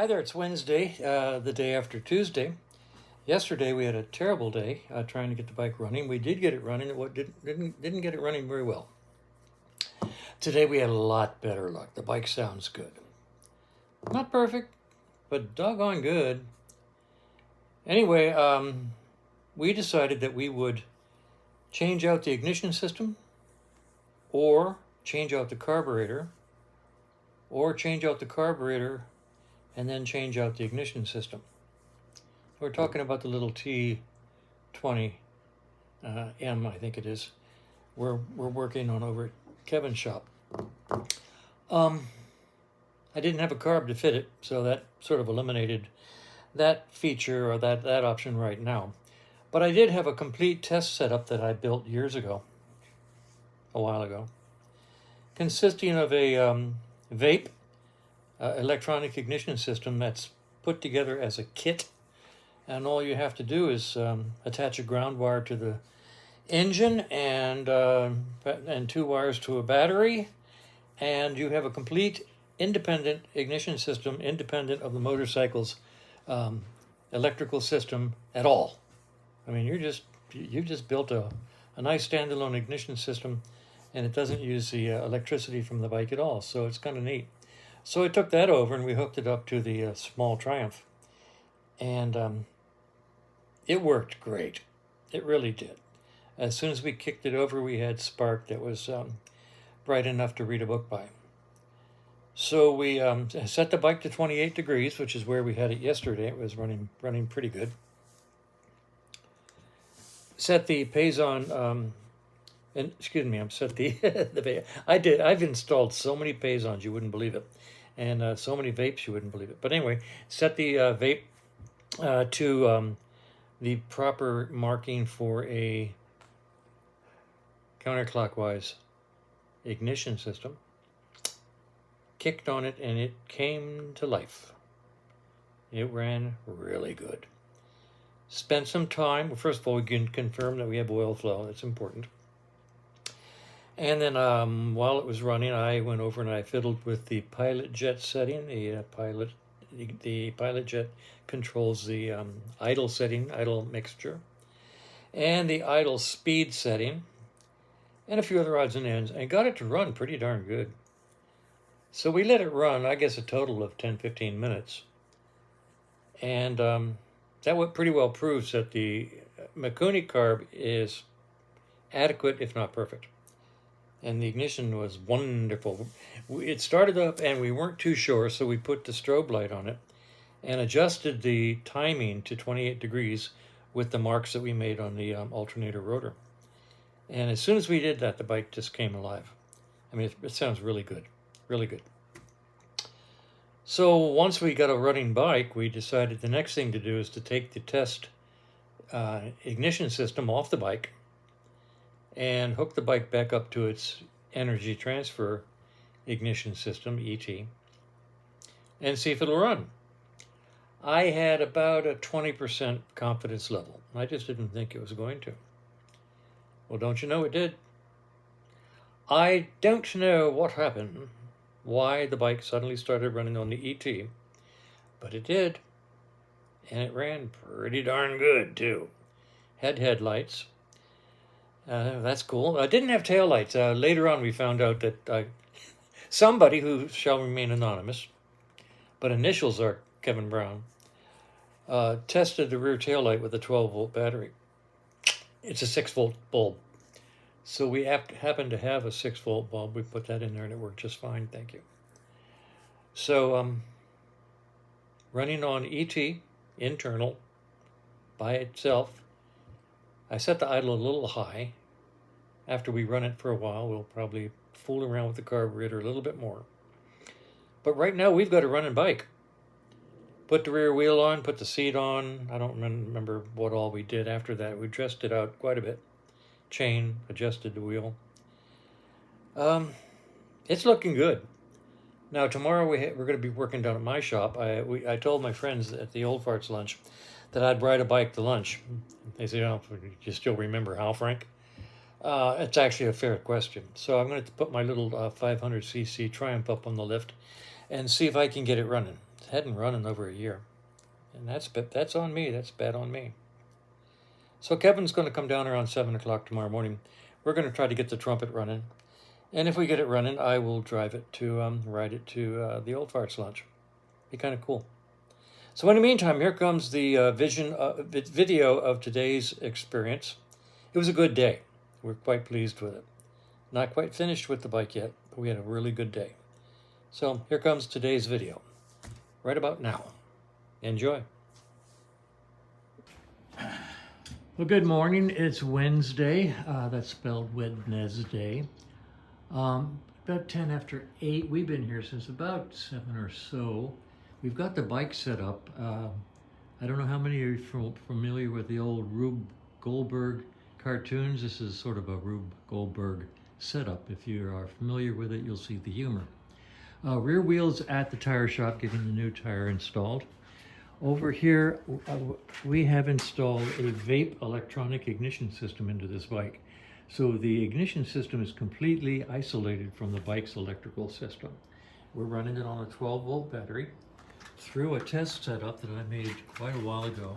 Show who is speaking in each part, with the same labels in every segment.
Speaker 1: Hi there, it's Wednesday, the day after Tuesday. Yesterday we had a terrible day trying to get the bike running. We did get it running, didn't get it running very well. Today we had a lot better luck. The bike sounds good. Not perfect, but doggone good. Anyway, we decided that we would change out the ignition system, or change out the carburetor, or change out the carburetor and then change out the ignition system. We're talking about the little T20M, I think it is. We're working on over at Kevin's shop. I didn't have a carb to fit it, so that sort of eliminated that feature or that option right now. But I did have a complete test setup that I built years ago, a while ago, consisting of a vape electronic ignition system that's put together as a kit, and all you have to do is attach a ground wire to the engine and 2 wires to a battery, and you have a complete independent ignition system, independent of the motorcycle's electrical system at all. I mean, you just built a nice standalone ignition system, and it doesn't use the electricity from the bike at all, so it's kind of neat. So I took that over and we hooked it up to the small Triumph, and it worked great. It really did. As soon as we kicked it over, we had spark that was bright enough to read a book by. So we set the bike to 28 degrees, which is where we had it yesterday. It was running pretty good. Set the Payson, set the I've installed so many Paysons you wouldn't believe it, and so many vapes you wouldn't believe it. But anyway, set the vape to the proper marking for a counterclockwise ignition system. Kicked on it and it came to life. It ran really good. Spent some time. Well, first of all, we can confirm that we have oil flow. That's important. And then while it was running, I went over and I fiddled with the pilot jet setting. The pilot jet controls the idle setting, idle mixture, and the idle speed setting, and a few other odds and ends, and got it to run pretty darn good. So we let it run, I guess, a total of 10-15 minutes. And that pretty well proves that the Mikuni carb is adequate, if not perfect. And the ignition was wonderful. It started up and we weren't too sure, so we put the strobe light on it and adjusted the timing to 28 degrees with the marks that we made on the alternator rotor. And as soon as we did that, the bike just came alive. I mean, it sounds really good, really good. So once we got a running bike, we decided the next thing to do is to take the test ignition system off the bike and hook the bike back up to its energy transfer ignition system, ET, and see if it'll run. I had about a 20% confidence level. I just didn't think it was going to. Well, don't you know it did? I don't know what happened, why the bike suddenly started running on the ET, but it did. And it ran pretty darn good, too. Had headlights. That's cool. I didn't have taillights. Later on, we found out that somebody who shall remain anonymous, but initials are Kevin Brown, tested the rear taillight with a 12-volt battery. It's a 6-volt bulb. So we happen to have a 6-volt bulb. We put that in there and it worked just fine. Thank you. So running on ET, internal, by itself. I set the idle a little high. After we run it for a while, we'll probably fool around with the carburetor a little bit more. But right now, we've got a running bike. Put the rear wheel on, put the seat on. I don't remember what all we did after that. We dressed it out quite a bit. Chain, adjusted the wheel. It's looking good. Now, tomorrow we're going to be working down at my shop. I told my friends at the Old Farts lunch that I'd ride a bike to lunch. They said, "Oh, you still remember how, Frank?" It's actually a fair question. So I'm going to put my little 500cc Triumph up on the lift and see if I can get it running. It hadn't run in over a year. And that's on me. That's bad on me. So Kevin's going to come down around 7 o'clock tomorrow morning. We're going to try to get the trumpet running. And if we get it running, I will drive it to, ride it to the Old Farts lunch. Be kind of cool. So in the meantime, here comes the video of today's experience. It was a good day. We're quite pleased with it. Not quite finished with the bike yet, but we had a really good day. So here comes today's video, right about now. Enjoy. Well, good morning. It's Wednesday. That's spelled Wednesday. About 10 after 8. We've been here since about 7 or so. We've got the bike set up. I don't know how many of you are familiar with the old Rube Goldberg cartoons. This is sort of a Rube Goldberg setup. If you are familiar with it, you'll see the humor. Rear wheels at the tire shop, getting the new tire installed. Over here, we have installed a vape electronic ignition system into this bike. So the ignition system is completely isolated from the bike's electrical system. We're running it on a 12-volt battery through a test setup that I made quite a while ago.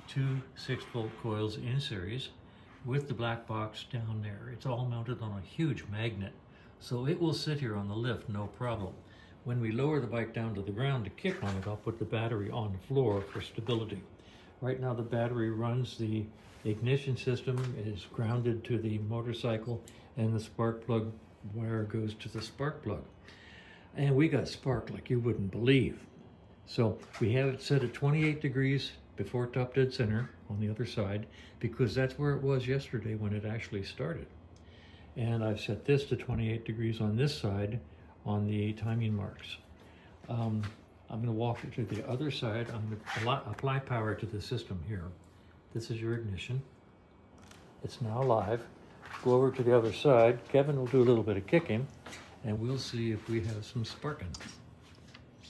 Speaker 1: 2 6-volt coils in series with the black box down there. It's all mounted on a huge magnet, so it will sit here on the lift, no problem. When we lower the bike down to the ground to kick on it, I'll put the battery on the floor for stability. Right now the battery runs the ignition system, is grounded to the motorcycle, and the spark plug wire goes to the spark plug. And we got spark like you wouldn't believe. So we have it set at 28 degrees before top dead center on the other side, because that's where it was yesterday when it actually started. And I've set this to 28 degrees on this side on the timing marks. I'm going to walk it to the other side. I'm going to apply power to the system here. This is your ignition. It's now live. Go over to the other side. Kevin will do a little bit of kicking, and we'll see if we have some sparking.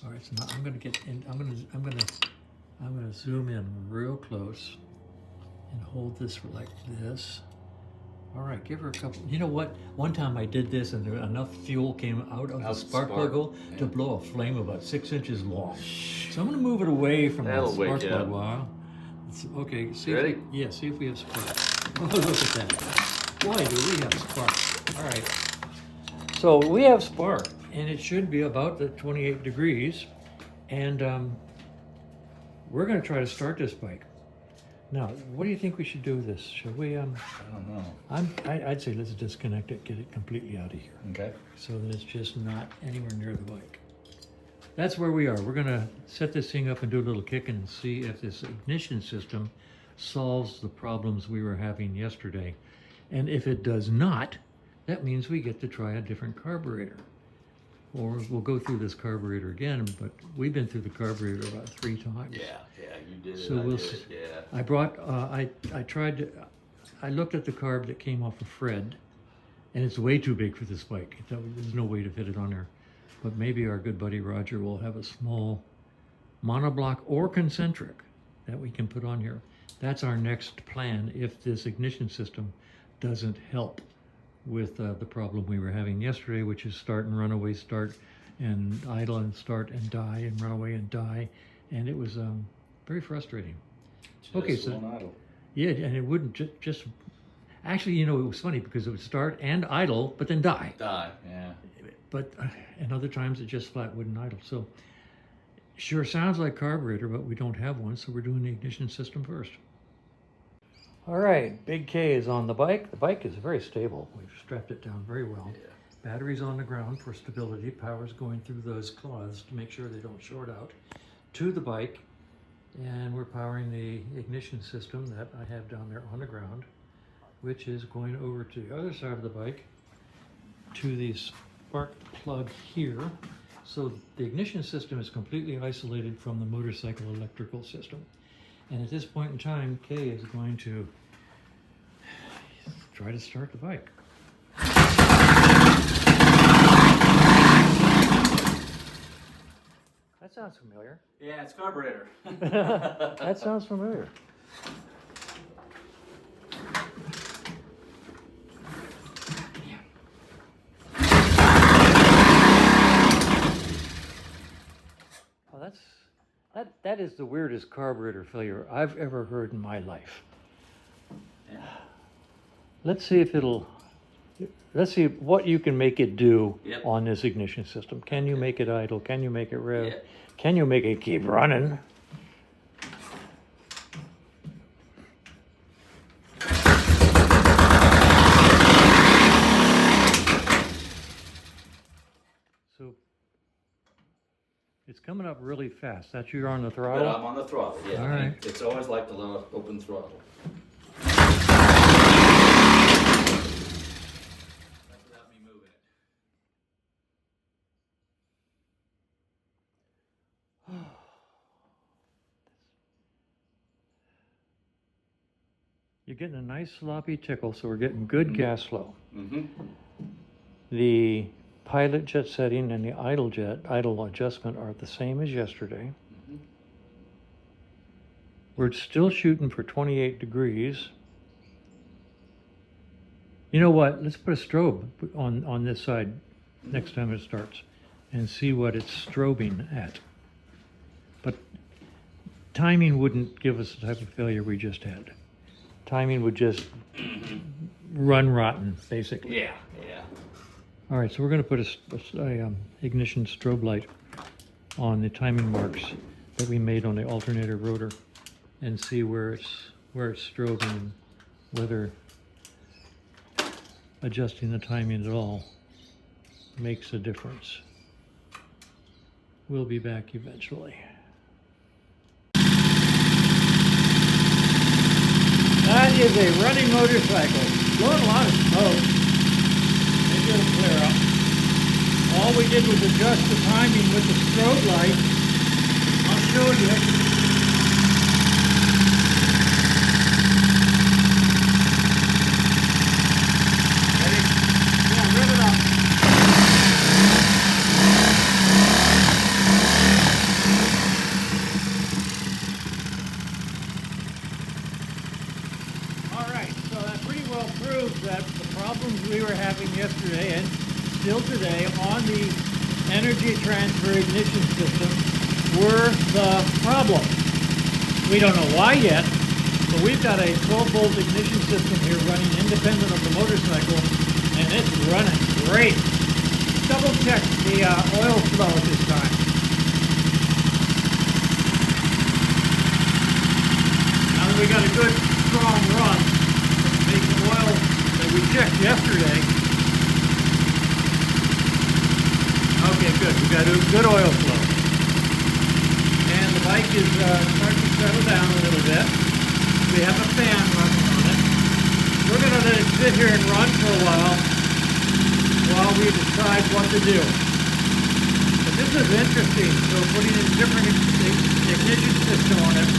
Speaker 1: All right, so now I'm going to get in. I'm going to zoom in real close and hold this like this. All right, give her a couple. You know what? One time I did this, and enough fuel came out of the spark plug to blow a flame about 6 inches long. So I'm going to move it away from the spark plug while. Okay, see if we, see if we have spark. Oh, look at that. Boy, do we have spark. All right. So we have spark, and it should be about the 28 degrees. And we're going to try to start this bike. Now, what do you think we should do with this? Should we, I
Speaker 2: don't know.
Speaker 1: I'd say let's disconnect it, get it completely out of here.
Speaker 2: Okay.
Speaker 1: So that it's just not anywhere near the bike. That's where we are. We're going to set this thing up and do a little kick and see if this ignition system solves the problems we were having yesterday. And if it does not, that means we get to try a different carburetor. Or we'll go through this carburetor again, but we've been through the carburetor about 3 times.
Speaker 2: Yeah, you did it.
Speaker 1: So we'll see.
Speaker 2: Yeah.
Speaker 1: I brought, I looked at the carb that came off of Fred, and it's way too big for this bike. There's no way to fit it on there. But maybe our good buddy Roger will have a small monoblock or concentric that we can put on here. That's our next plan if this ignition system doesn't help with the problem we were having yesterday, which is start and run away, start and idle and start and die and run away and die. And it was very frustrating.
Speaker 2: Okay, so idle.
Speaker 1: Yeah, and it wouldn't just actually, you know, it was funny because it would start and idle, but then die.
Speaker 2: Yeah.
Speaker 1: But and other times it just flat wouldn't idle. So sure sounds like carburetor, but we don't have one, so we're doing the ignition system first. All right, Big K is on the bike. The bike is very stable. We've strapped it down very well. Yeah. Battery's on the ground for stability. Power's going through those cloths to make sure they don't short out to the bike. And we're powering the ignition system that I have down there on the ground, which is going over to the other side of the bike to the spark plug here. So the ignition system is completely isolated from the motorcycle electrical system. And at this point in time, Kay is going to try to start the bike. That sounds familiar.
Speaker 2: Yeah, it's carburetor.
Speaker 1: That sounds familiar. that is the weirdest carburetor failure I've ever heard in my life.
Speaker 2: Yeah.
Speaker 1: Let's see what you can make it do
Speaker 2: Yep.
Speaker 1: on this ignition system. Can you make it idle? Can you make it rev?
Speaker 2: Yep.
Speaker 1: Can you make it keep running? So it's coming up really fast. That's you're on the throttle?
Speaker 2: But I'm on the throttle, yeah.
Speaker 1: All right.
Speaker 2: It's always like the little open throttle. That's without me moving it.
Speaker 1: You're getting a nice sloppy tickle, so we're getting good gas flow.
Speaker 2: Mm-hmm.
Speaker 1: The pilot jet setting and the idle adjustment are the same as yesterday.
Speaker 2: Mm-hmm.
Speaker 1: We're still shooting for 28 degrees. You know what? Let's put a strobe on this side next time it starts and see what it's strobing at. But timing wouldn't give us the type of failure we just had. Timing would just run rotten, basically.
Speaker 2: Yeah, yeah.
Speaker 1: All right, so we're going to put a ignition strobe light on the timing marks that we made on the alternator rotor and see where it's strobing, whether adjusting the timing at all makes a difference. We'll be back eventually. That is a running motorcycle, blowing a lot of smoke. Maybe it'll clear up. All we did was adjust the timing with the strobe light. I'll show you. Ready? Yeah, rev it up. That the problems we were having yesterday and still today on the energy transfer ignition system were the problem. We don't know why yet, but we've got a 12-volt ignition system here running independent of the motorcycle, and it's running great. Double check the oil flow this time. Now that we got a good strong run, make the oil that we checked yesterday. Okay, good. We got a good oil flow. And the bike is starting to settle down a little bit. We have a fan running on it. We're going to let it sit here and run for a while we decide what to do. But this is interesting. So putting a different ignition system on it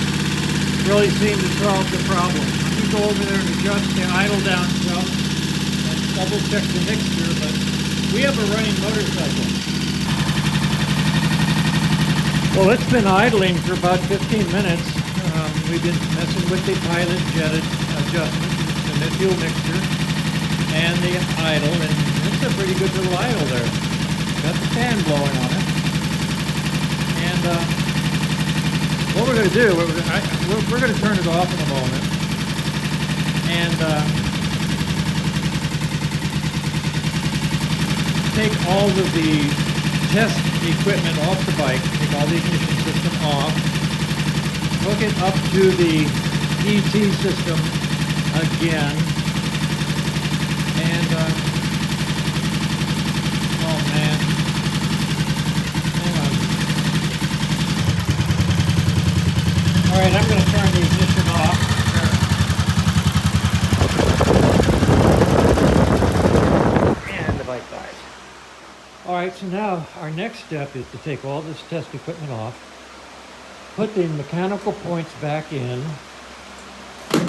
Speaker 1: really seemed to solve the problem. Let me go over there and adjust the idle down some and double check the mixture, but we have a running motorcycle. Well, it's been idling for about 15 minutes. We've been messing with the pilot jet adjustment, the fuel mixture, and the idle, and it's a pretty good little idle there. Got the fan blowing on it. And what we're going to do, we're going to turn it off in a moment. And take all of the test equipment off the bike, take all the ignition system off, hook it up to the ET system again, and oh man, hang on. All right, I'm going to turn the ignition off. And the bike dies. All right, so now our next step is to take all this test equipment off, put the mechanical points back in,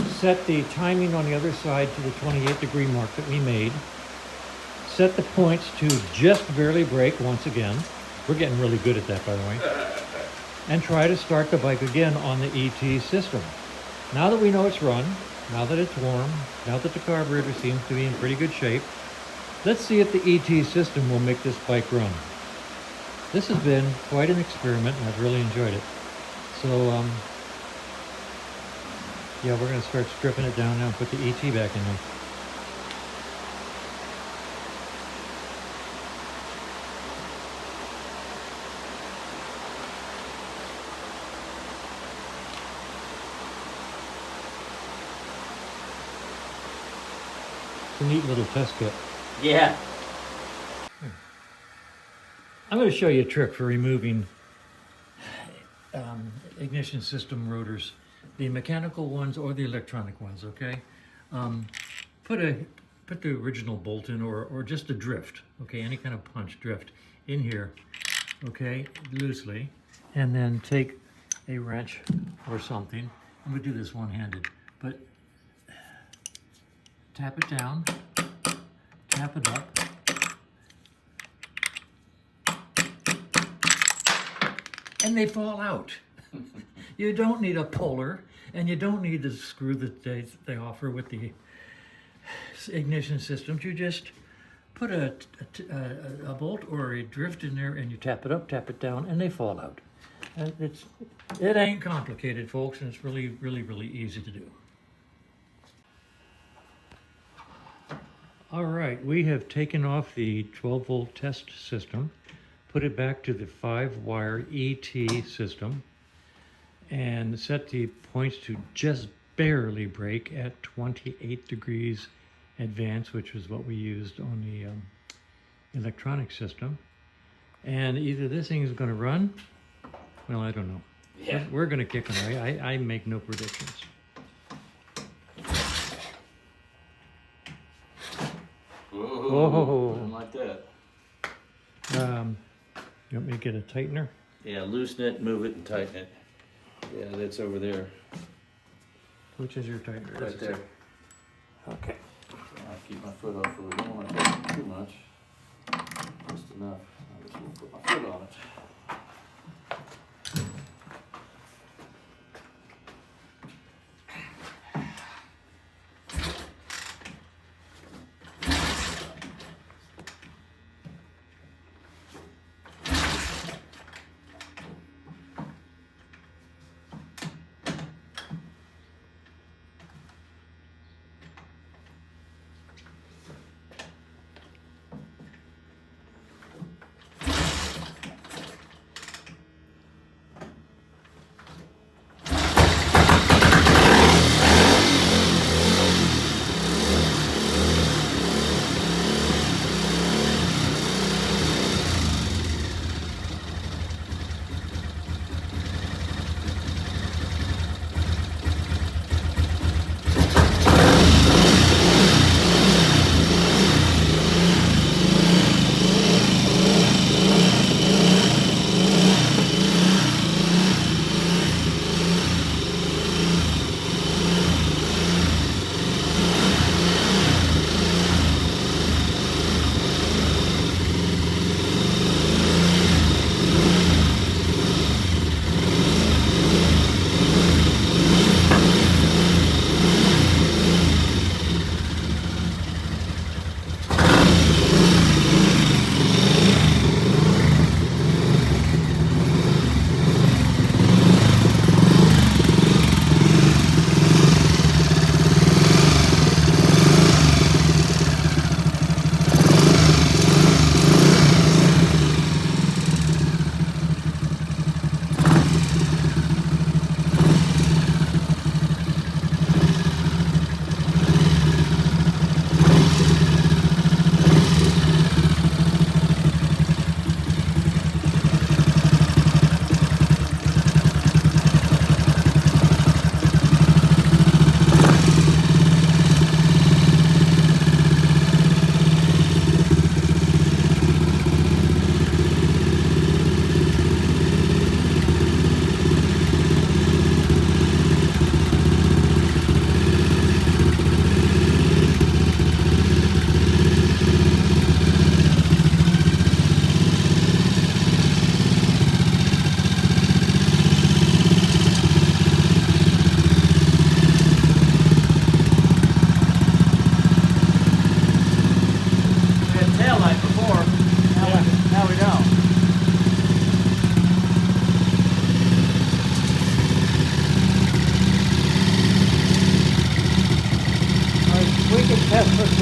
Speaker 1: set the timing on the other side to the 28 degree mark that we made, set the points to just barely brake once again. We're getting really good at that, by the way. And try to start the bike again on the ET system. Now that we know it's run, now that it's warm, now that the carburetor seems to be in pretty good shape, let's see if the ET system will make this bike run. this has been quite an experiment, and I've really enjoyed it. So, yeah, we're going to start stripping it down now and put the ET back in there. It's a neat little test kit.
Speaker 2: Yeah.
Speaker 1: I'm going to show you a trick for removing ignition system rotors, the mechanical ones or the electronic ones. Okay, put the original bolt in, or just a drift. Okay, any kind of punch drift in here. Okay, loosely, and then take a wrench or something. I'm going to do this one-handed, but tap it down, tap it up. And they fall out. You don't need a puller, and you don't need the screw that they offer with the ignition systems. You just put a bolt or a drift in there, and you tap it up, tap it down, and they fall out. And it ain't complicated, folks, and it's really, really, really easy to do. All right, we have taken off the 12-volt test system, put it back to the 5-wire ET system, and set the points to just barely break at 28 degrees advance, which is what we used on the electronic system. And either this thing is going to run, well, I don't know.
Speaker 2: Yeah.
Speaker 1: We're going to kick them. I make no predictions.
Speaker 2: Whoa. Didn't like that.
Speaker 1: You want me to get a tightener?
Speaker 2: Yeah, loosen it, move it, and tighten it. Yeah, that's over there.
Speaker 1: Which is your tightener?
Speaker 2: Right there.
Speaker 1: Okay.
Speaker 2: I'll keep my foot off of it. I don't want to tighten too much. Just enough. I just want to put my foot on it.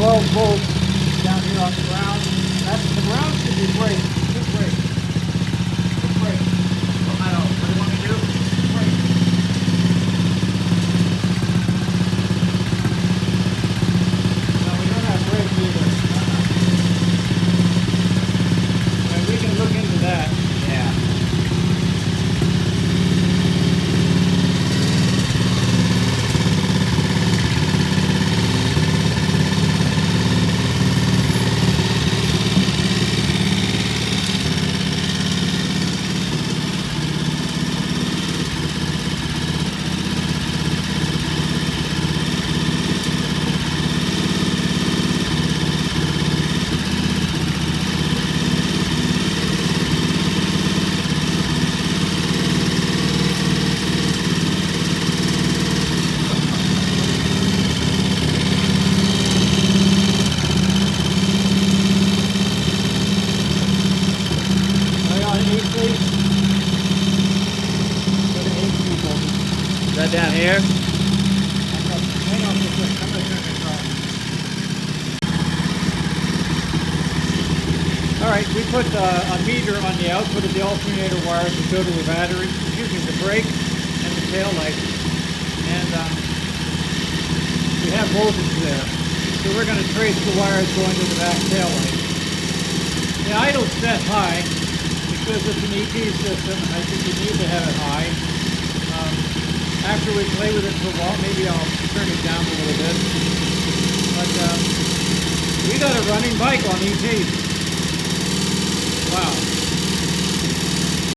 Speaker 3: 12 volts down here on the ground. The ground should be break. Should break. Should break.
Speaker 2: I don't know. What do you want me to do?
Speaker 3: Break. No, we don't have break either. Right, we can look into that.
Speaker 2: Yeah. Is that down here?
Speaker 3: Hang on for a second. I'm going to turn this off. All right, we put a meter on the output of the alternator wire to go to the battery, the brake and the tail light. And we have voltage there. So we're going to trace the wires going to the back tail light. The idle's set high because it's an EP system, and I think you need to have it high. After we play with it for a while, maybe I'll turn it down a little bit. But we got a running bike on EP. Wow.